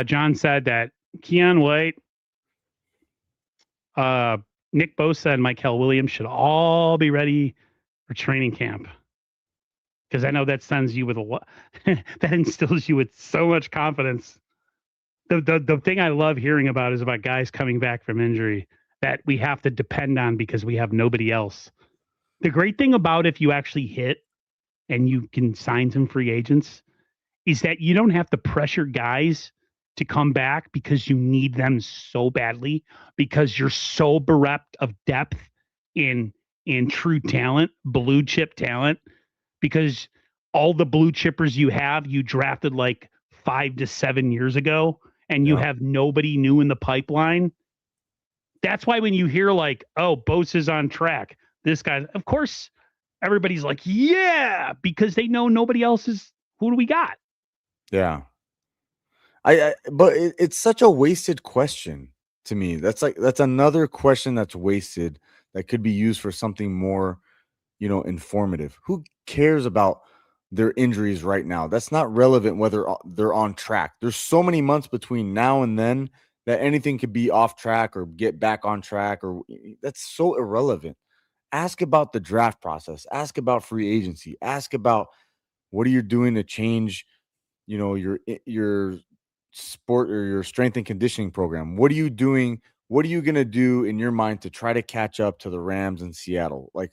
John said that Keon White, Nick Bosa, and Trent Williams should all be ready for training camp. Because I know that sends you with that instills you with so much confidence. The thing I love hearing about is about guys coming back from injury. that we have to depend on because we have nobody else. The great thing about if you actually hit and you can sign some free agents is that you don't have to pressure guys to come back because you need them so badly because you're so bereft of depth in true talent, blue chip talent, because all the blue chippers you have, you drafted like 5 to 7 years ago, and you Yeah. have nobody new in the pipeline. That's why when you hear like, oh, Bose is on track, this guy, of course, everybody's like, yeah, because they know nobody else is. Who do we got? Yeah. But it's such a wasted question to me. That's another question that's wasted that could be used for something more, informative. Who cares about their injuries right now? That's not relevant whether they're on track. There's so many months between now and then that anything could be off track or get back on track, or that's so irrelevant. Ask about the draft process. Ask about free agency. Ask about what are you doing to change, your sport or your strength and conditioning program. What are you doing? What are you going to do in your mind to try to catch up to the Rams in Seattle? Like,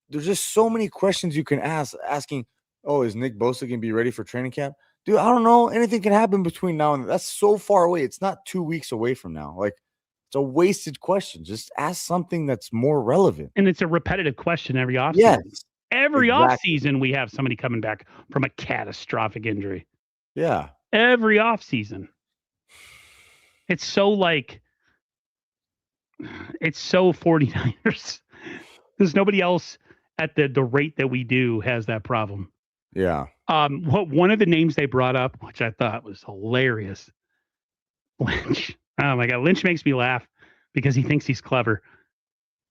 there's just so many questions you can asking, oh, is Nick Bosa going to be ready for training camp? Dude, I don't know. Anything can happen between now and then. That's so far away. It's not 2 weeks away from now. Like, it's a wasted question. Just ask something that's more relevant. And it's a repetitive question every offseason. Yes. Every exactly. offseason, we have somebody coming back from a catastrophic injury. Yeah. Every offseason. It's so like, it's so 49ers. There's nobody else at the rate that we do has that problem. Yeah. What one of the names they brought up, which I thought was hilarious, Lynch. Oh my God, Lynch makes me laugh because he thinks he's clever.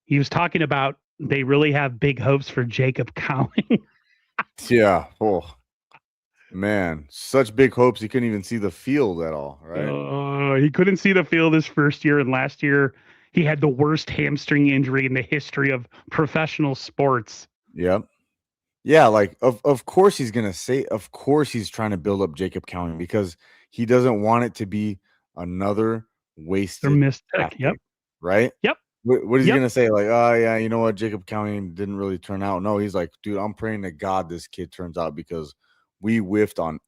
He was talking about they really have big hopes for Jacob Cowing. Yeah. Oh, man. Such big hopes he couldn't even see the field at all, right? He couldn't see the field his first year, and last year he had the worst hamstring injury in the history of professional sports. Yep. Yeah, like of course he's gonna say, of course he's trying to build up Jacob Cowing because he doesn't want it to be another They're wasted missed. draft Yep. pick, right? Yep. What is he Yep. gonna say? Like, oh yeah, you know what, Jacob Cowing didn't really turn out. No, he's like, dude, I'm praying to God this kid turns out because we whiffed on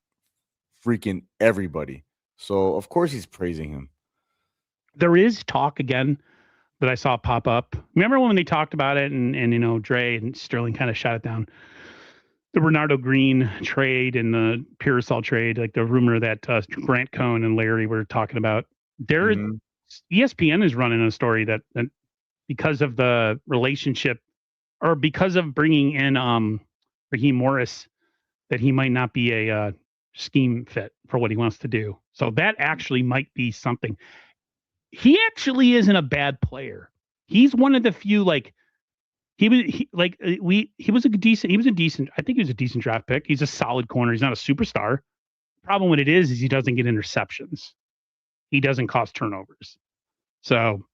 freaking everybody. So of course he's praising him. There is talk again that I saw pop up. Remember when they talked about it and Dre and Sterling kind of shot it down? The Renardo Green trade and the Pearsall trade, like the rumor that Grant Cohn and Larry were talking about. Mhm. ESPN is running a story that because of the relationship or because of bringing in Raheem Morris, that he might not be a scheme fit for what he wants to do. So that actually might be something. He actually isn't a bad player. He's one of the few he was a decent. I think he was a decent draft pick. He's a solid corner. He's not a superstar. Problem with it is he doesn't get interceptions. He doesn't cause turnovers. So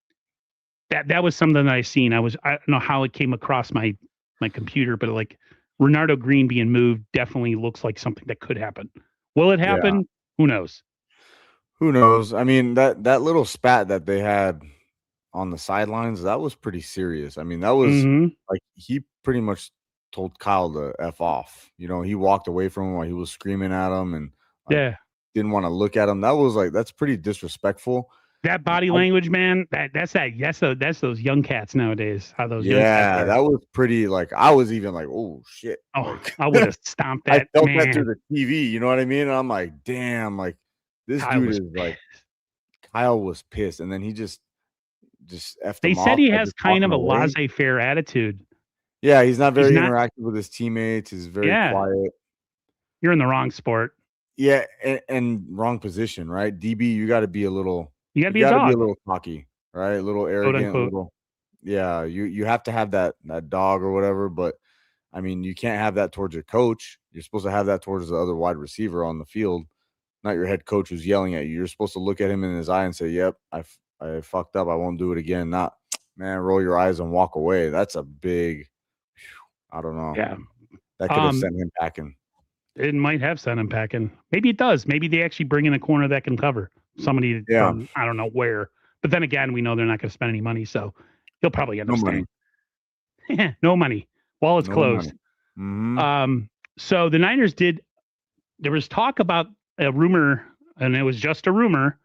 that was something that I seen. I don't know how it came across my computer, but like Renardo Green being moved definitely looks like something that could happen. Will it happen? Yeah. Who knows? Who knows? I mean, that little spat that they had on the sidelines, that was pretty serious. I mean, that was like he pretty much told Kyle to F off. He walked away from him while he was screaming at him and Yeah. didn't want to look at him. That's pretty disrespectful. That body language, man. That's those young cats nowadays. How those young cats Yeah, are. that was pretty I was even like, oh shit. Oh, Like, I would have stomped I that felt man. that through the TV, you know what I mean? And I'm like, damn, like this Kyle dude was is like Kyle was pissed, and then he just effed They him said off he by has just kind of walking a away. laissez-faire attitude. Yeah, he's not He's very not. interactive with his teammates. He's very Yeah, quiet. you're in the wrong sport. Yeah, and wrong position, right? DB, you got to be a little, You got to you be a got to be a dog, little cocky, right? A little quote arrogant, a unquote. little. Yeah, you have to have that dog or whatever. But I mean, you can't have that towards your coach. You're supposed to have that towards the other wide receiver on the field, not your head coach who's yelling at you. You're supposed to look at him in his eye and say, "Yep, I fucked up. I won't do it again." Not, man, roll your eyes and walk away. That's a big. I don't know. Yeah. That could have sent him packing. It might have sent him packing. Maybe it does. Maybe they actually bring in a corner that can cover somebody Yeah. from I don't know where. But then again, we know they're not going to spend any money, so he'll probably end No up money. staying. No money. Wall is No closed. money. So the Niners did. There was talk about a rumor, and it was just a rumor,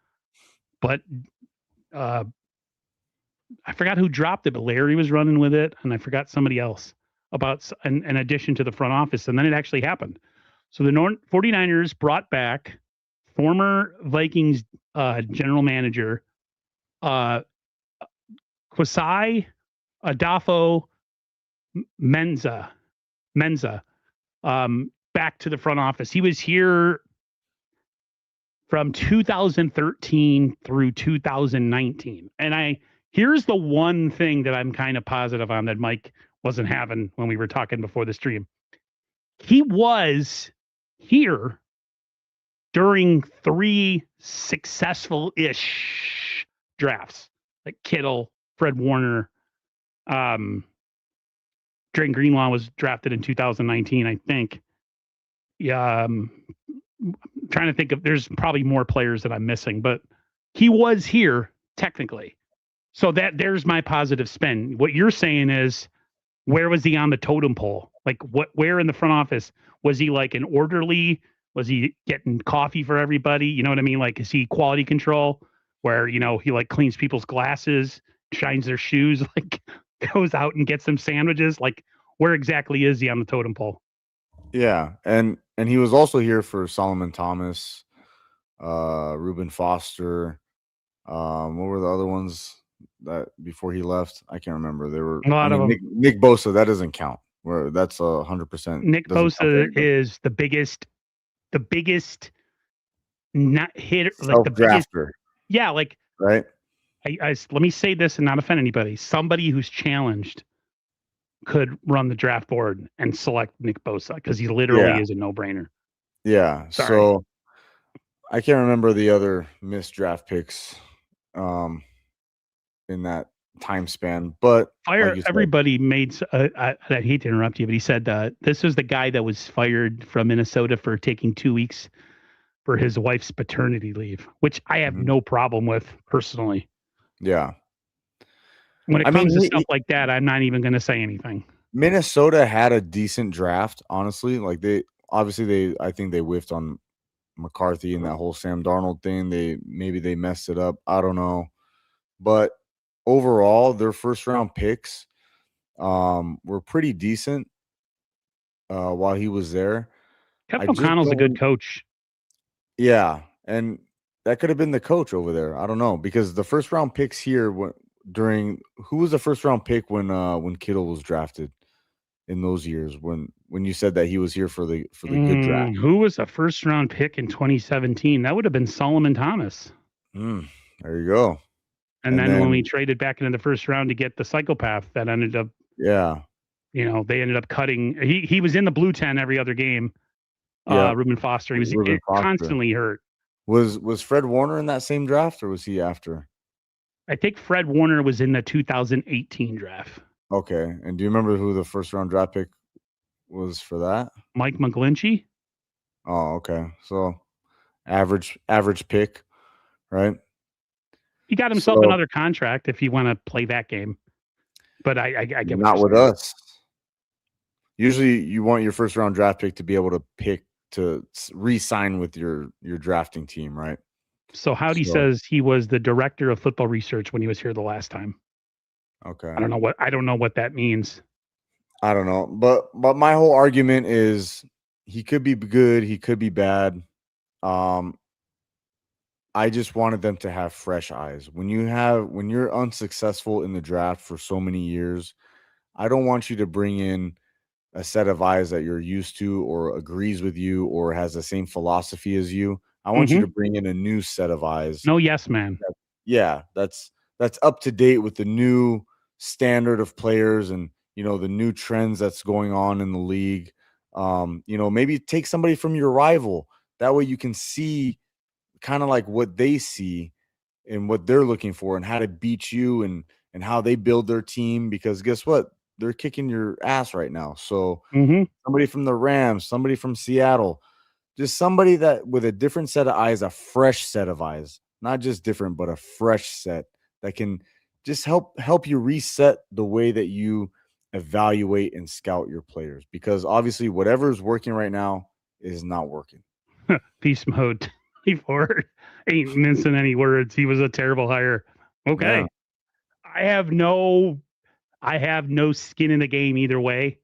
but I forgot who dropped it, but Larry was running with it, and I forgot somebody else about an addition to the front office, and then it actually happened. So the 49ers brought back former Vikings general manager Kwasi Adolfo Menza back to the front office. He was here from 2013 through 2019. And here's the one thing that I'm kind of positive on that Mike wasn't having when we were talking before the stream. He was here during 3 successful-ish drafts, like Kittle, Fred Warner. Dre Greenlaw was drafted in 2019, I think. Yeah, I'm trying to think of. There's probably more players that I'm missing, but he was here technically. So there's my positive spin. What you're saying is, where was he on the totem pole? Like where in the front office was he? Like an orderly? Was he getting coffee for everybody? You know what I mean? Like, is he quality control where, he like cleans people's glasses, shines their shoes, like goes out and gets them sandwiches? Like, where exactly is he on the totem pole? Yeah. And he was also here for Solomon Thomas, Reuben Foster. What were the other ones that before he left? I can't remember. There were a lot of them. Nick Bosa, that doesn't count. Where that's 100%. Nick Bosa is the biggest not hitter, like the biggest. Yeah, like right. Let me say this and not offend anybody. Somebody who's challenged could run the draft board and select Nick Bosa because he literally is a no-brainer. Yeah. Sorry. So I can't remember the other missed draft picks in that time span, but everybody made. I hate to interrupt you, but he said this was the guy that was fired from Minnesota for taking 2 weeks for his wife's paternity leave, which I have no problem with personally. Yeah. When it comes to stuff like that, I'm not even going to say anything. Minnesota had a decent draft, honestly. Like I think they whiffed on McCarthy and that whole Sam Darnold thing. Maybe they messed it up. I don't know. But overall, their first round picks were pretty decent while he was there. Kevin O'Connell's a good coach. Yeah, and that could have been the coach over there. I don't know, because the first round picks here who was the first round pick when Kittle was drafted in those years when you said that he was here for the good draft. Who was the first round pick in 2017? That would have been Solomon Thomas. There you go. And then when we traded back into the first round to get the psychopath, that ended up, they ended up cutting. He was in the blue 10 every other game. Reuben Foster. He was constantly hurt. Was Fred Warner in that same draft, or was he after? I think Fred Warner was in the 2018 draft. Okay. And do you remember who the first round draft pick was for that? Mike McGlinchey. Oh, okay. So average pick, right? He got himself another contract if you want to play that game. But I get not with us. Usually you want your first round draft pick to be able to pick to re-sign with your drafting team, right? So Howdy says he was the director of football research when he was here the last time. Okay. I don't know what that means. I don't know. But my whole argument is he could be good, he could be bad. I just wanted them to have fresh eyes. When you're unsuccessful in the draft for so many years, I don't want you to bring in a set of eyes that you're used to or agrees with you or has the same philosophy as you. I want you to bring in a new set of eyes. No yes man. That's up to date with the new standard of players and the new trends that's going on in the league. Maybe take somebody from your rival. That way you can see kind of like what they see and what they're looking for and how to beat you and how they build their team, because guess what? They're kicking your ass right now. So somebody from the Rams, somebody from Seattle, just somebody that with a different set of eyes, a fresh set of eyes, not just different, but a fresh set that can just help you reset the way that you evaluate and scout your players, because obviously whatever is working right now is not working. Beast mode 24 ain't mincing any words. He was a terrible hire. Okay. Yeah. I have no skin in the game either way.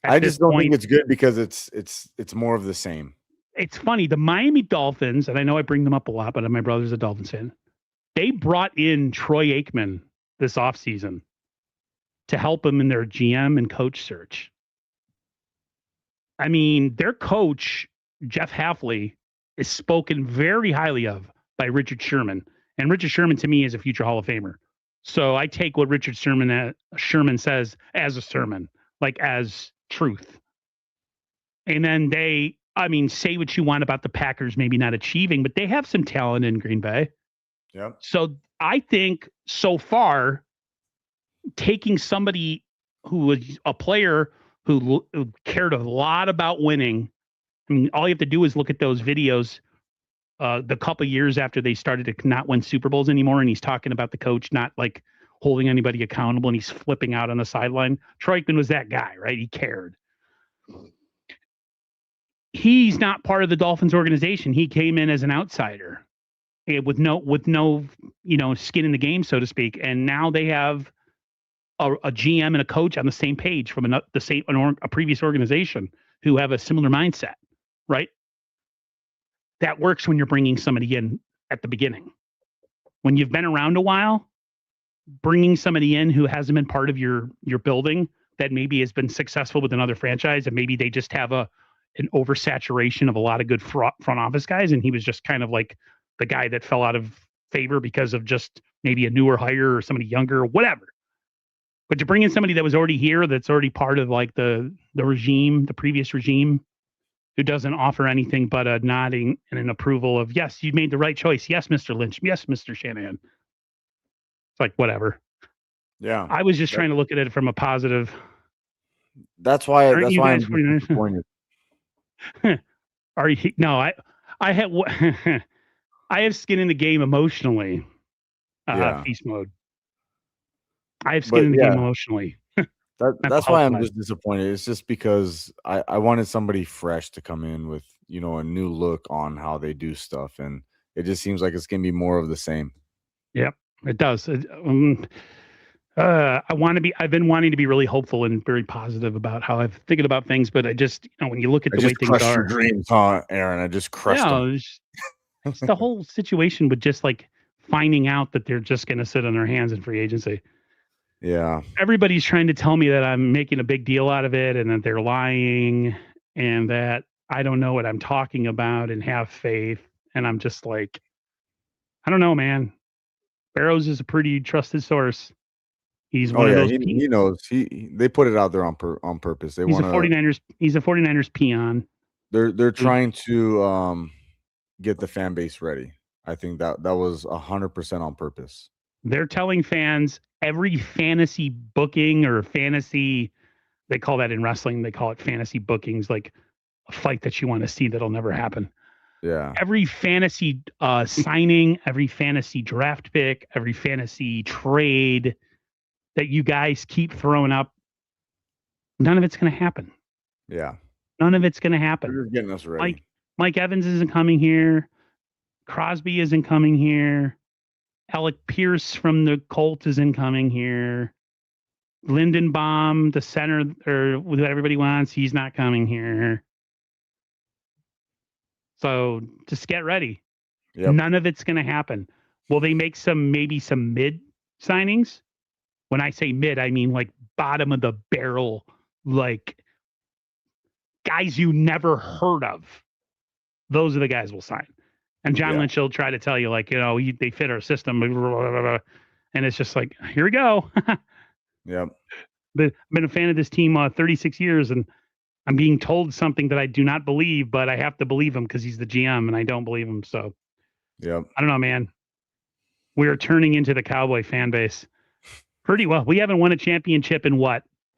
I just don't think it's good because it's more of the same. It's funny. The Miami Dolphins, and I know I bring them up a lot, but my brother's a Dolphins fan. They brought in Troy Aikman this offseason to help them in their GM and coach search. I mean, their coach, Jeff Hafley, is spoken very highly of by Richard Sherman. And Richard Sherman, to me, is a future Hall of Famer. So I take what Richard Sherman says as a sermon, like as truth. And then say what you want about the Packers maybe not achieving, but they have some talent in Green Bay. Yep. So I think so far, taking somebody who was a player who cared a lot about winning. I mean, all you have to do is look at those videos the couple years after they started to not win Super Bowls anymore, and he's talking about the coach not like holding anybody accountable, and he's flipping out on the sideline. Troy Aikman was that guy, right? He cared. He's not part of the Dolphins organization. He came in as an outsider with no skin in the game, so to speak. And now they have a GM and a coach on the same page from a previous organization who have a similar mindset, right? That works when you're bringing somebody in at the beginning. When you've been around a while, bringing somebody in who hasn't been part of your building that maybe has been successful with another franchise, and maybe they just have an oversaturation of a lot of good front office guys, and he was just kind of like the guy that fell out of favor because of just maybe a newer hire or somebody younger or whatever. But to bring in somebody that was already here, that's already part of like the regime, the previous regime, who doesn't offer anything but a nodding and an approval of, yes, you made the right choice. Yes, Mr. Lynch. Yes, Mr. Shanahan. It's like, whatever. Yeah. I was just trying to look at it from a positive. That's why I'm disappointed. Are you? No, I have I have skin in the game emotionally. Feast mode. I have skin in the game emotionally. That's why I'm just disappointed. It's just because I wanted somebody fresh to come in with, a new look on how they do stuff. And it just seems like it's going to be more of the same. Yep, it does. I've been wanting to be really hopeful and very positive about how I'm thinking about things. But I just, when you look at the way things are. Your dreams, huh, Aaron? I just crushed them. It's the whole situation with just like finding out that they're just going to sit on their hands in free agency. Yeah. Everybody's trying to tell me that I'm making a big deal out of it and that they're lying and that I don't know what I'm talking about and have faith. And I'm just like, I don't know, man. Barrows is a pretty trusted source. He's one of those. He knows. They put it out there on purpose. He's a 49ers peon. They're trying to get the fan base ready. I think that was 100% on purpose. They're telling fans every fantasy booking or fantasy, they call that in wrestling, they call it fantasy bookings, like a fight that you want to see that'll never happen. Yeah. Every fantasy signing, every fantasy draft pick, every fantasy trade that you guys keep throwing up, none of it's going to happen. Yeah. None of it's going to happen. You're getting us ready. Mike Evans isn't coming here. Crosby isn't coming here. Alec Pierce from the Colts isn't coming here. Lindenbaum, the center, or what everybody wants, he's not coming here. So just get ready. Yep. None of it's going to happen. Will they make maybe some mid signings? When I say mid, I mean like bottom of the barrel, like guys you never heard of. Those are the guys we'll sign. And John Lynch will try to tell you, like, they fit our system. And it's just like, here we go. Yep. But I've been a fan of this team 36 years, and I'm being told something that I do not believe, but I have to believe him because he's the GM, and I don't believe him. So, yep. I don't know, man. We are turning into the Cowboy fan base pretty well. We haven't won a championship in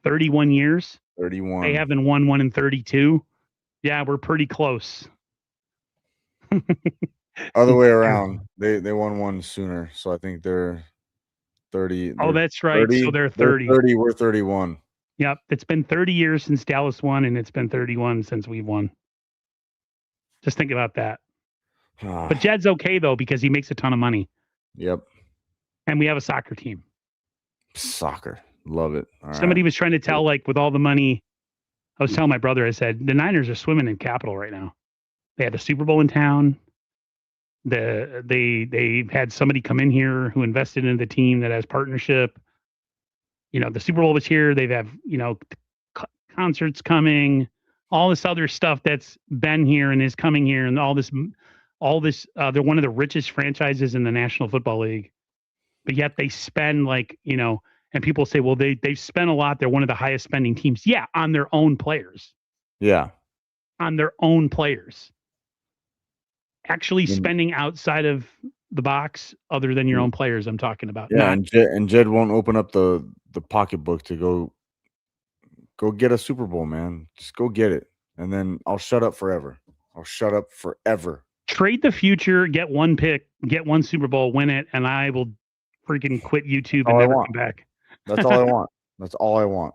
31 years? 31. They haven't won one in 32. Yeah, we're pretty close. Other way Terrible. around. They won one sooner, so I think they're 30. Oh, They're that's right. So 30. they're They're 30. 30. We're 31. Yep. It's been 30 years since Dallas won, and it's been 31 since we've won. Just think about that. But Jed's okay, though, because he makes a ton of money. Yep. And we have a soccer team. Soccer. Love it. All Somebody right. was trying to tell, like, with all the money, I was telling my brother, I said, the Niners are swimming in capital right now. They had the Super Bowl in town. They had somebody come in here who invested in the team that has partnership. You know, the Super Bowl was here. They have, you know, concerts coming, all this other stuff that's been here and is coming here, and all this. They're one of the richest franchises in the National Football League, but yet they spend like, you know, and people say, well, they've spent a lot. They're one of the highest spending teams. Yeah, on their own players. Yeah. On their own players. Actually spending outside of the box other than your own players I'm talking about. Yeah, and Jed won't open up the pocketbook to go get a Super Bowl, man. Just go get it. And then I'll shut up forever. I'll shut up forever. Trade the future, get one pick, get one Super Bowl, win it, and I will freaking quit YouTube and never come back. That's all I want. That's all I want.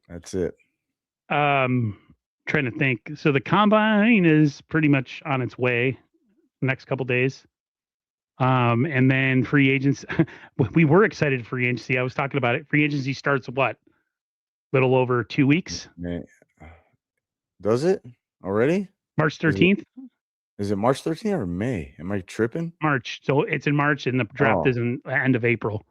That's it. Trying to think. So the combine is pretty much on its way next couple days. And then free agents. We were excited for free agency. I was talking about it. Free agency starts what? Little over 2 weeks. Does it already? March 13th. Is it March 13th or May? Am I tripping? March. So it's in March, and the draft is in the end of April.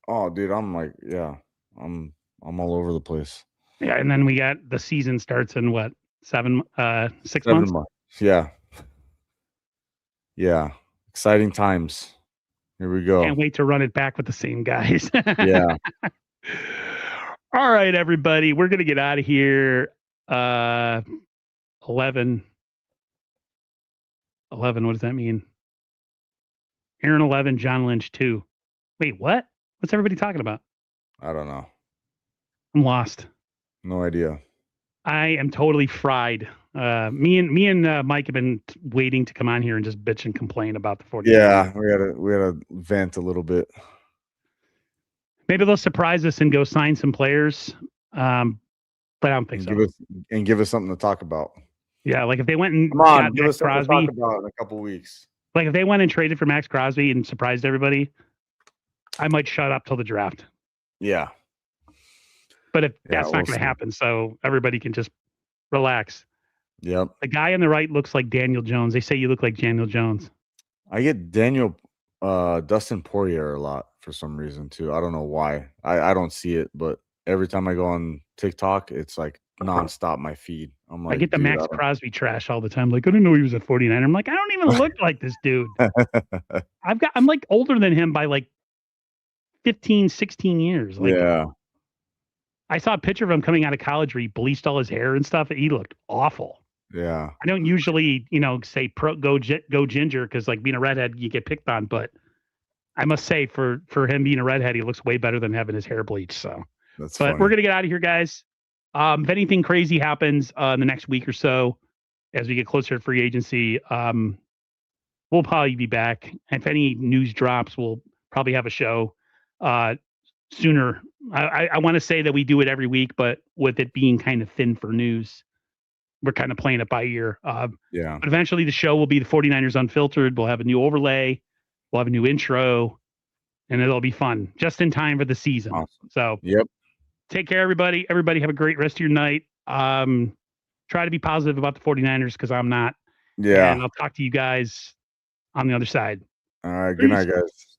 Oh, dude, I'm like, yeah, I'm all over the place. Yeah, and then we got the season starts in what? 6 months? 7 months. Yeah. Yeah. Exciting times. Here we go. Can't wait to run it back with the same guys. Yeah. All right, everybody. We're gonna get out of here. 11. What does that mean? Aaron 11, John Lynch 2. Wait, what? What's everybody talking about? I don't know. I'm lost. No idea. I am totally fried. Me and Mike have been waiting to come on here and just bitch and complain about the 49ers. Yeah, we had to vent a little bit. Maybe they'll surprise us and go sign some players. But I don't think so. Give us something to talk about. Yeah, like if they went and got Max Crosby, to talk about in a couple weeks. Like if they went and traded for Max Crosby and surprised everybody, I might shut up till the draft. Yeah. But if that's not going to happen, so everybody can just relax. Yep. The guy on the right looks like Daniel Jones. They say you look like Daniel Jones. I get Dustin Poirier a lot for some reason too. I don't know why. I don't see it, but every time I go on TikTok, it's like nonstop my feed. I'm like, I get the Max Crosby trash all the time. Like, I didn't know he was a 49er. I'm like, I don't even look like this dude. I'm like older than him by like 15, 16 years. Like, yeah. I saw a picture of him coming out of college where he bleached all his hair and stuff. He looked awful. Yeah. I don't usually, say go ginger because like being a redhead, you get picked on. But I must say for him being a redhead, he looks way better than having his hair bleached. So, but funny. We're going to get out of here, guys. If anything crazy happens in the next week or so, as we get closer to free agency, we'll probably be back. If any news drops, we'll probably have a show sooner. I want to say that we do it every week, but with it being kind of thin for news, we're kind of playing it by ear. Yeah. But eventually the show will be the 49ers Unfiltered. We'll have a new overlay. We'll have a new intro, and it'll be fun just in time for the season. Awesome. So, yep. Take care, everybody. Everybody have a great rest of your night. Try to be positive about the 49ers because I'm not. Yeah. And I'll talk to you guys on the other side. All right. Good night, guys.